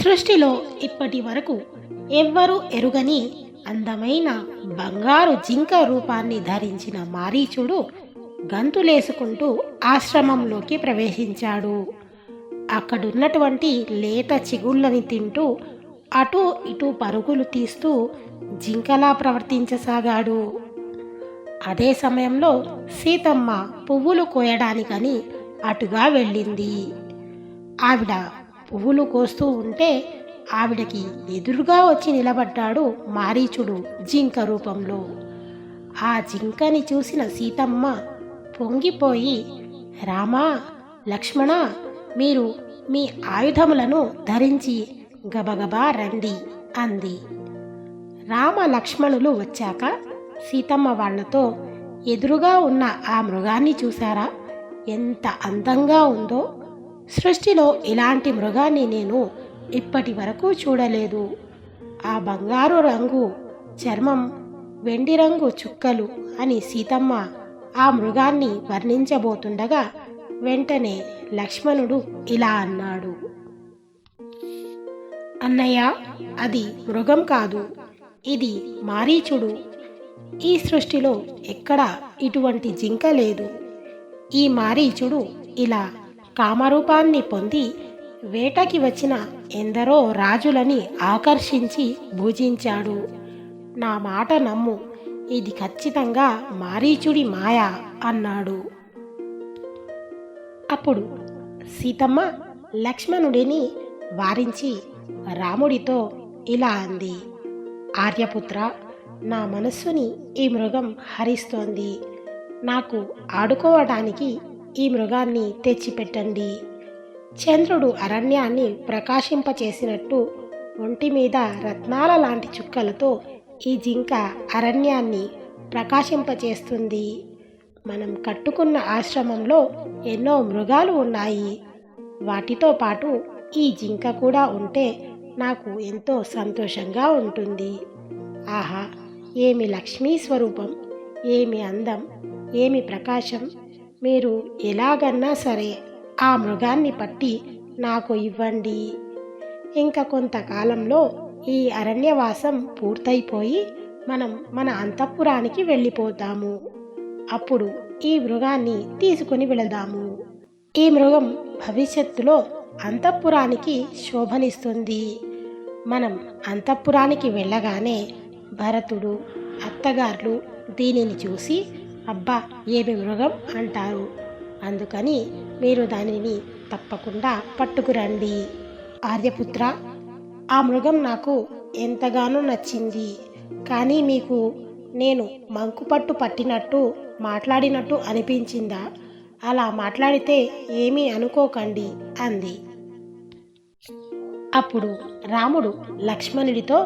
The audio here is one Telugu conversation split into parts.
సృష్టిలో ఇప్పటి వరకు ఎవ్వరూ ఎరుగని అందమైన బంగారు జింక రూపాన్ని ధరించిన మారీచుడు గంతులేసుకుంటూ ఆశ్రమంలోకి ప్రవేశించాడు. అక్కడున్నటువంటి లేత చిగుళ్ళని తింటూ అటూ ఇటూ పరుగులు తీస్తూ జింకలా ప్రవర్తించసాగాడు. అదే సమయంలో సీతమ్మ పువ్వులు కోయడానికని అటుగా వెళ్ళింది. ఆవిడ పువ్వులు కోస్తూ ఉంటే ఆవిడకి ఎదురుగా వచ్చి నిలబడ్డాడు మారీచుడు జింక రూపంలో. ఆ జింకని చూసిన సీతమ్మ పొంగిపోయి, రామా, లక్ష్మణ, మీరు మీ ఆయుధములను ధరించి గబగబా రండి అంది. రామ లక్ష్మణులు వచ్చాక సీతమ్మ వాళ్లతో, ఎదురుగా ఉన్న ఆ మృగాన్ని చూశారా? ఎంత అందంగా ఉందో! సృష్టిలో ఇలాంటి మృగాన్ని నేను ఇప్పటి వరకు చూడలేదు. ఆ బంగారు రంగు చర్మం, వెండి రంగు చుక్కలు అని సీతమ్మ ఆ మృగాన్ని వర్ణించబోతుండగా వెంటనే లక్ష్మణుడు ఇలా అన్నాడు. అన్నయ్య, అది మృగం కాదు, ఇది మారీచుడు. ఈ సృష్టిలో ఎక్కడా ఇటువంటి జింక లేదు. ఈ మారీచుడు ఇలా కామరూపాన్ని పొంది వేటకి వచ్చిన ఎందరో రాజులని ఆకర్షించి భుజించాడు. నా మాట నమ్ము, ఇది ఖచ్చితంగా మారీచుడి మాయ అన్నాడు. అప్పుడు సీతమ్మ లక్ష్మణుడిని వారించి రాముడితో ఇలా అంది. ఆర్యపుత్ర, నా మనస్సుని ఈ మృగం హరిస్తోంది. నాకు ఆడుకోవడానికి ఈ మృగాన్ని తెచ్చిపెట్టండి. చంద్రుడు అరణ్యాన్ని ప్రకాశింపచేసినట్టు ఒంటి మీద రత్నాల లాంటి చుక్కలతో ఈ జింక అరణ్యాన్ని ప్రకాశింపచేస్తుంది. మనం కట్టుకున్న ఆశ్రమంలో ఎన్నో మృగాలు ఉన్నాయి. వాటితో పాటు ఈ జింక కూడా ఉంటే నాకు ఎంతో సంతోషంగా ఉంటుంది. ఆహా, ఏమి లక్ష్మీ స్వరూపం, ఏమి అందం, ఏమి ప్రకాశం! మీరు ఎలాగన్నా సరే ఆ మృగాన్ని పట్టి నాకు ఇవ్వండి. ఇంకా కొంతకాలంలో ఈ అరణ్యవాసం పూర్తయిపోయి మనం మన అంతఃపురానికి వెళ్ళిపోతాము. అప్పుడు ఈ మృగాన్ని తీసుకుని వెళదాము. ఈ మృగం భవిష్యత్తులో అంతఃపురానికి శోభనిస్తుంది. మనం అంతఃపురానికి వెళ్ళగానే భరతుడు, అత్తగారులు దీనిని చూసి, అబ్బా, ఏమి మృగం అంటారు. అందుకని మీరు దానిని తప్పకుండా పట్టుకురండి. ఆర్యపుత్ర, ఆ మృగం నాకు ఎంతగానో నచ్చింది. కానీ మీకు నేను మంకుపట్టు పట్టినట్టు మాట్లాడినట్టు అనిపించిందా? అలా మాట్లాడితే ఏమీ అనుకోకండి అంది. అప్పుడు రాముడు లక్ష్మణుడితో,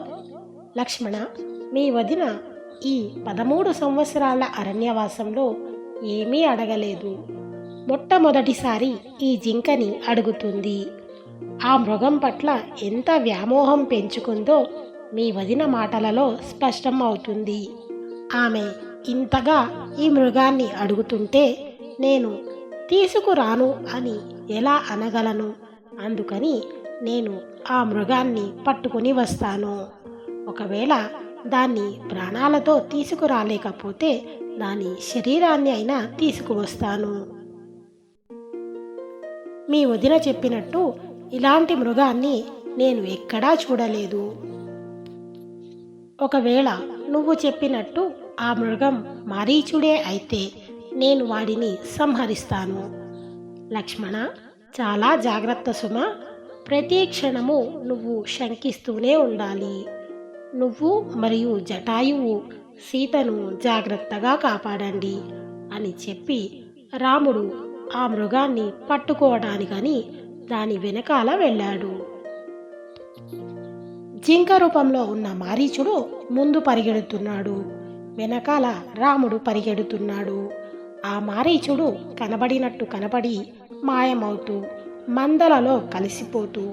లక్ష్మణ, మీ వదిన ఈ 13 సంవత్సరాల అరణ్యవాసంలో ఏమీ అడగలేదు. మొట్టమొదటిసారి ఈ జింకని అడుగుతుంది. ఆ మృగం పట్ల ఎంత వ్యామోహం పెంచుకుందో మీ వదిన మాటలలో స్పష్టం అవుతుంది. ఆమె ఇంతగా ఈ మృగాన్ని అడుగుతుంటే నేను తీసుకురాను అని ఎలా అనగలను? అందుకని నేను ఆ మృగాన్ని పట్టుకుని వస్తాను. ఒకవేళ దాన్ని ప్రాణాలతో తీసుకురాలేకపోతే దాని శరీరాన్ని అయినా తీసుకువస్తాను. మీ వదిన చెప్పినట్టు ఇలాంటి మృగాన్ని నేను ఎక్కడా చూడలేదు. ఒకవేళ నువ్వు చెప్పినట్టు ఆ మృగం మారీచుడే అయితే నేను వాడిని సంహరిస్తాను. లక్ష్మణ, చాలా జాగ్రత్త సుమ. ప్రతి క్షణము నువ్వు శంకిస్తూనే ఉండాలి. నువ్వు మరియు జటాయువు సీతను జాగ్రత్తగా కాపాడండి అని చెప్పి రాముడు ఆ మృగాన్ని పట్టుకోవడానికని దాని వెనకాల వెళ్ళాడు. జింక రూపంలో ఉన్న మారీచుడు ముందు పరిగెడుతున్నాడు, వెనకాల రాముడు పరిగెడుతున్నాడు. ఆ మారీచుడు కనబడినట్టు కనబడి మాయమవుతూ మందలలో కలిసిపోతూ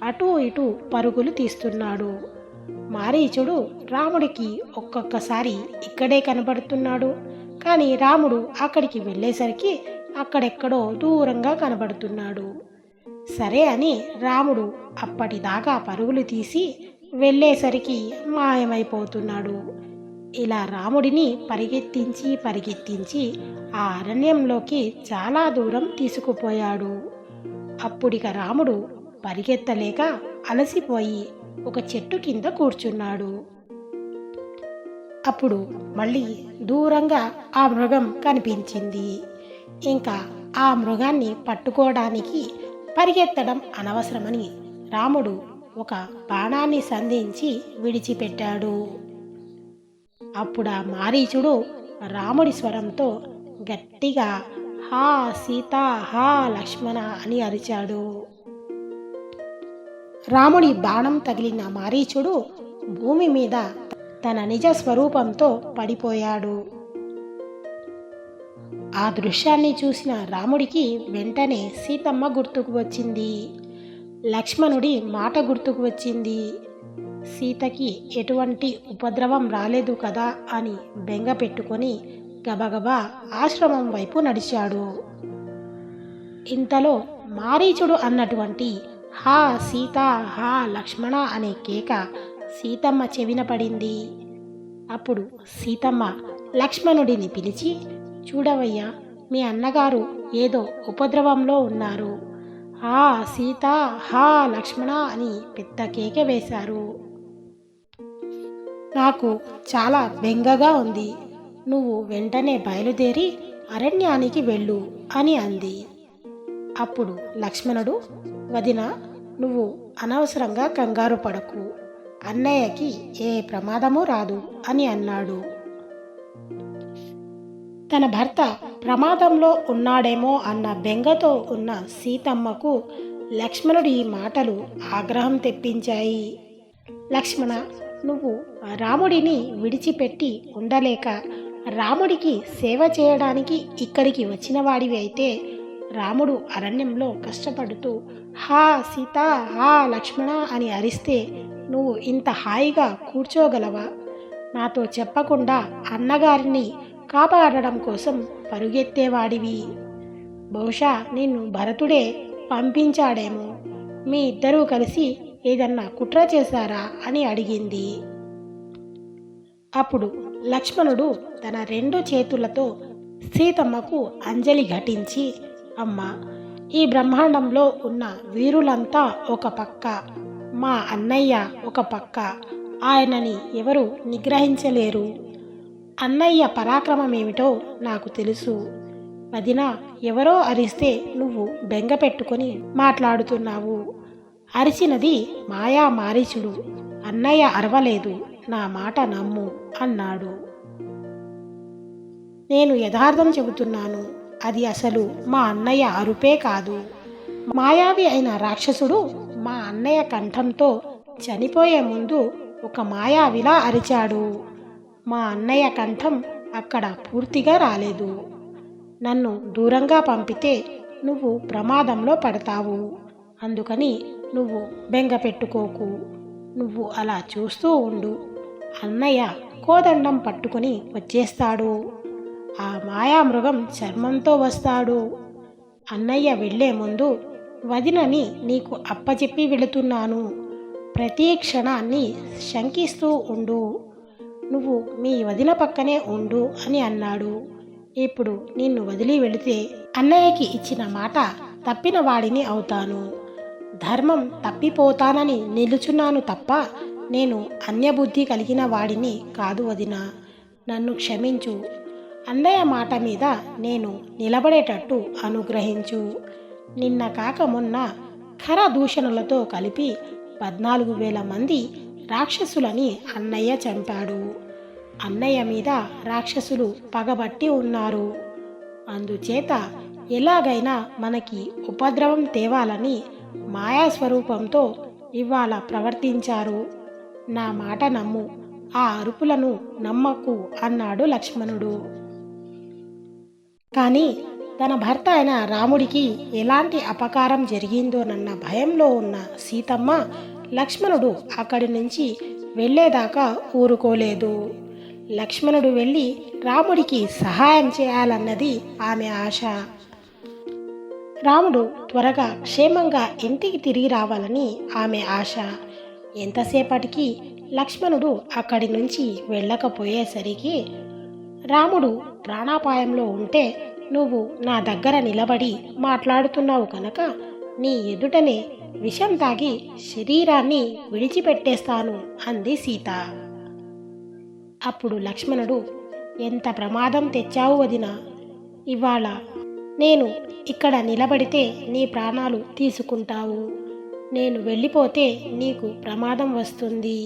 అటూ ఇటూ పరుగులు తీస్తున్నాడు. మారీచుడు రాముడికి ఒక్కొక్కసారి ఇక్కడే కనబడుతున్నాడు. కానీ రాముడు అక్కడికి వెళ్ళేసరికి అక్కడెక్కడో దూరంగా కనబడుతున్నాడు. సరే అని రాముడు అప్పటిదాకా పరుగులు తీసి వెళ్ళేసరికి మాయమైపోతున్నాడు. ఇలా రాముడిని పరిగెత్తించి పరిగెత్తించి ఆ అరణ్యంలోకి చాలా దూరం తీసుకుపోయాడు. అప్పుడిక రాముడు పరిగెత్తలేక అలసిపోయి ఒక చెట్టు కింద కూర్చున్నాడు. అప్పుడు మళ్ళీ దూరంగా ఆ మృగం కనిపించింది. ఇంకా ఆ మృగాన్ని పట్టుకోవడానికి పరిగెత్తడం అనవసరమని రాముడు ఒక బాణాన్ని సంధించి విడిచిపెట్టాడు. అప్పుడు ఆ మారీచుడు రాముడి స్వరంతో గట్టిగా హా సీత, హా లక్ష్మణ అని అరిచాడు. రాముడి బాణం తగిలిన మారీచుడు భూమి మీద తన నిజ స్వరూపంతో పడిపోయాడు. ఆ దృశ్యాన్ని చూసిన రాముడికి వెంటనే సీతమ్మ గుర్తుకు వచ్చింది. లక్ష్మణుడి మాట గుర్తుకు వచ్చింది. సీతకి ఎటువంటి ఉపద్రవం రాలేదు కదా అని బెంగ పెట్టుకొని గబగబా ఆశ్రమం వైపు నడిచాడు. ఇంతలో మారీచుడు అన్నటువంటి హా సీత, హా లక్ష్మణ అనే కేక సీతమ్మ చెవిన పడింది. అప్పుడు సీతమ్మ లక్ష్మణుడిని పిలిచి, చూడవయ్యా, మీ అన్నగారు ఏదో ఉపద్రవంలో ఉన్నారు. హా సీత, హా లక్ష్మణ అని పెద్ద కేక వేశారు. నాకు చాలా బెంగగా ఉంది. నువ్వు వెంటనే బయలుదేరి అరణ్యానికి వెళ్ళు అని అంది. అప్పుడు లక్ష్మణుడు, వదిన, నువ్వు అనవసరంగా కంగారు పడకు, అన్నయ్యకి ఏ ప్రమాదమూ రాదు అని అన్నాడు. తన భర్త ప్రమాదంలో ఉన్నాడేమో అన్న బెంగతో ఉన్న సీతమ్మకు లక్ష్మణుడి మాటలు ఆగ్రహం తెప్పించాయి. లక్ష్మణ, నువ్వు రాముడిని విడిచిపెట్టి ఉండలేక రాముడికి సేవ చేయడానికి ఇక్కడికి వచ్చిన వాడివి అయితే రాముడు అరణ్యంలో కష్టపడుతూ హా సీత, హా లక్ష్మణ అని అరిస్తే నువ్వు ఇంత హాయిగా కూర్చోగలవా? నాతో చెప్పకుండా అన్నగారిని కాపాడడం కోసం పరుగెత్తేవాడివి. బహుశా నిన్ను భరతుడే పంపించాడేమో. మీ ఇద్దరూ కలిసి ఏదన్నా కుట్ర చేశారా అని అడిగింది. అప్పుడు లక్ష్మణుడు తన 2 చేతులతో సీతమ్మకు అంజలి ఘటించి, అమ్మా, ఈ బ్రహ్మాండంలో ఉన్న వీరులంతా ఒక పక్క, మా అన్నయ్య ఒక పక్క, ఆయనని ఎవరు నిగ్రహించలేరు. అన్నయ్య పరాక్రమమేమిటో నాకు తెలుసు. వదిన, ఎవరో అరిస్తే నువ్వు బెంగ పెట్టుకొని మాట్లాడుతున్నావు. అరిచినది మాయా మారీచుడు, అన్నయ్య అరవలేదు, నా మాట నమ్ము అన్నాడు. నేను యథార్థం చెబుతున్నాను. అది అసలు మా అన్నయ్య అరుపే కాదు. మాయావి అయిన రాక్షసుడు మా అన్నయ్య కంఠంతో చనిపోయే ముందు ఒక మాయావిలా అరిచాడు. మా అన్నయ్య కంఠం అక్కడ పూర్తిగా రాలేదు. నన్ను దూరంగా పంపితే నువ్వు ప్రమాదంలో పడతావు. అందుకని నువ్వు బెంగ పెట్టుకోకు. నువ్వు అలా చూస్తూ ఉండు. అన్నయ్య కోదండం పట్టుకొని వచ్చేస్తాడు. ఆ మాయామృగం చర్మంతో వస్తాడు. అన్నయ్య వెళ్లే ముందు వదినని నీకు అప్పచెప్పి వెళుతున్నాను. ప్రతి క్షణాన్ని శంకిస్తూ ఉండు. నువ్వు మీ వదిన పక్కనే ఉండు అని అన్నాడు. ఇప్పుడు నిన్ను వదిలి వెళితే అన్నయ్యకి ఇచ్చిన మాట తప్పిన వాడిని అవుతాను. ధర్మం తప్పిపోతానని నిలుచున్నాను తప్ప నేను అన్యబుద్ధి కలిగిన వాడిని కాదు వదిన. నన్ను క్షమించు. అన్నయ్య మాట మీద నేను నిలబడేటట్టు అనుగ్రహించు. నిన్న కాక మొన్న ఖర దూషణలతో కలిపి 14,000 మంది రాక్షసులని అన్నయ్య చంపాడు. అన్నయ్య మీద రాక్షసులు పగబట్టి ఉన్నారు. అందుచేత ఎలాగైనా మనకి ఉపద్రవం తేవాలని మాయాస్వరూపంతో ఇవాళ ప్రవర్తించారు. నా మాట నమ్ము, ఆ అరుపులను నమ్మకు అన్నాడు లక్ష్మణుడు. కానీ తన భర్త అయిన రాముడికి ఎలాంటి అపకారం జరిగిందోనన్న భయంలో ఉన్న సీతమ్మ లక్ష్మణుడు అక్కడి నుంచి వెళ్ళేదాకా ఊరుకోలేదు. లక్ష్మణుడు వెళ్ళి రాముడికి సహాయం చేయాలన్నది ఆమె ఆశ. రాముడు త్వరగా క్షేమంగా ఇంటికి తిరిగి రావాలని ఆమె ఆశ. ఎంతసేపటికి లక్ష్మణుడు అక్కడి నుంచి వెళ్ళకపోయేసరికి, రాముడు ప్రాణాపాయంలో ఉంటే నువ్వు నా దగ్గర నిలబడి మాట్లాడుతున్నావు కనుక నీ ఎదుటనే విషం తాగి శరీరాన్ని విడిచిపెట్టేస్తాను అంది సీత. అప్పుడు లక్ష్మణుడు, ఎంత ప్రమాదం తెచ్చావు వదినా, ఇవాళ నేను ఇక్కడ నిలబడితే నీ ప్రాణాలు తీసుకుంటావు, నేను వెళ్ళిపోతే నీకు ప్రమాదం వస్తుంది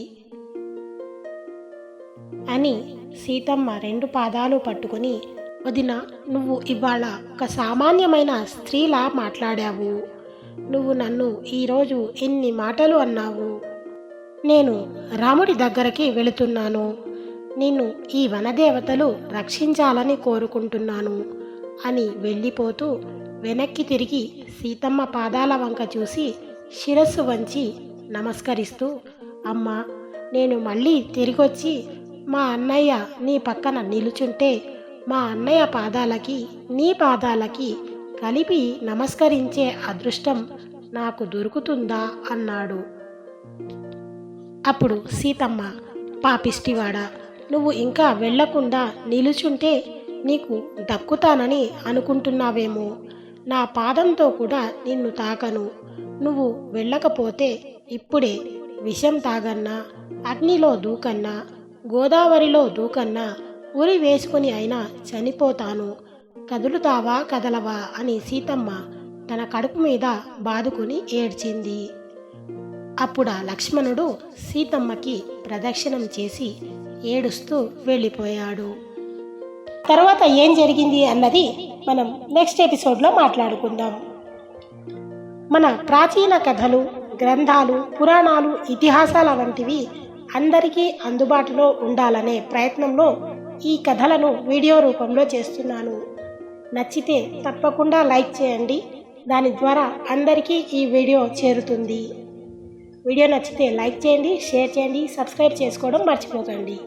అని సీతమ్మ 2 పాదాలు పట్టుకుని, వదినా, నువ్వు ఇవాళ ఒక సామాన్యమైన స్త్రీలా మాట్లాడావు. నువ్వు నన్ను ఈరోజు ఎన్ని మాటలు అన్నావు. నేను రాముడి దగ్గరికి వెళుతున్నాను, నిన్ను ఈ వనదేవతలు రక్షించాలని కోరుకుంటున్నాను అని వెళ్ళిపోతూ వెనక్కి తిరిగి సీతమ్మ పాదాల వంక చూసి శిరస్సు వంచి నమస్కరిస్తూ, అమ్మా, నేను మళ్ళీ తిరిగొచ్చి మా అన్నయ్య నీ పక్కన నిలుచుంటే మా అన్నయ్య పాదాలకి నీ పాదాలకి కలిపి నమస్కరించే అదృష్టం నాకు దొరుకుతుందా అన్నాడు. అప్పుడు సీతమ్మ, పాపిష్టివాడా, నువ్వు ఇంకా వెళ్లకుండా నిలుచుంటే నీకు దక్కుతానని అనుకుంటున్నావేమో. నా పాదంతో కూడా నిన్ను తాకను. నువ్వు వెళ్ళకపోతే ఇప్పుడే విషం తాగన్నా, అగ్నిలో దూకన్నా, గోదావరిలో దూకన్నా, ఉరి వేసుకుని అయినా చనిపోతాను. కదులుతావా కదలవా అని సీతమ్మ తన కడుపు మీద బాదుకుని ఏడ్చింది. అప్పుడు ఆ లక్ష్మణుడు సీతమ్మకి ప్రదక్షిణం చేసి ఏడుస్తూ వెళ్ళిపోయాడు. తర్వాత ఏం జరిగింది అన్నది మనం నెక్స్ట్ ఎపిసోడ్లో మాట్లాడుకుందాం. మన ప్రాచీన కథలు, గ్రంథాలు, పురాణాలు, ఇతిహాసాల వంటివి అందరికీ అందుబాటులో ఉండాలనే ప్రయత్నంలో ఈ కథలను వీడియో రూపంలో చేస్తున్నాను. నచ్చితే తప్పకుండా లైక్ చేయండి, దాని ద్వారా అందరికీ ఈ వీడియో చేరుతుంది. వీడియో నచ్చితే లైక్ చేయండి, షేర్ చేయండి, సబ్స్క్రైబ్ చేసుకోవడం మర్చిపోకండి.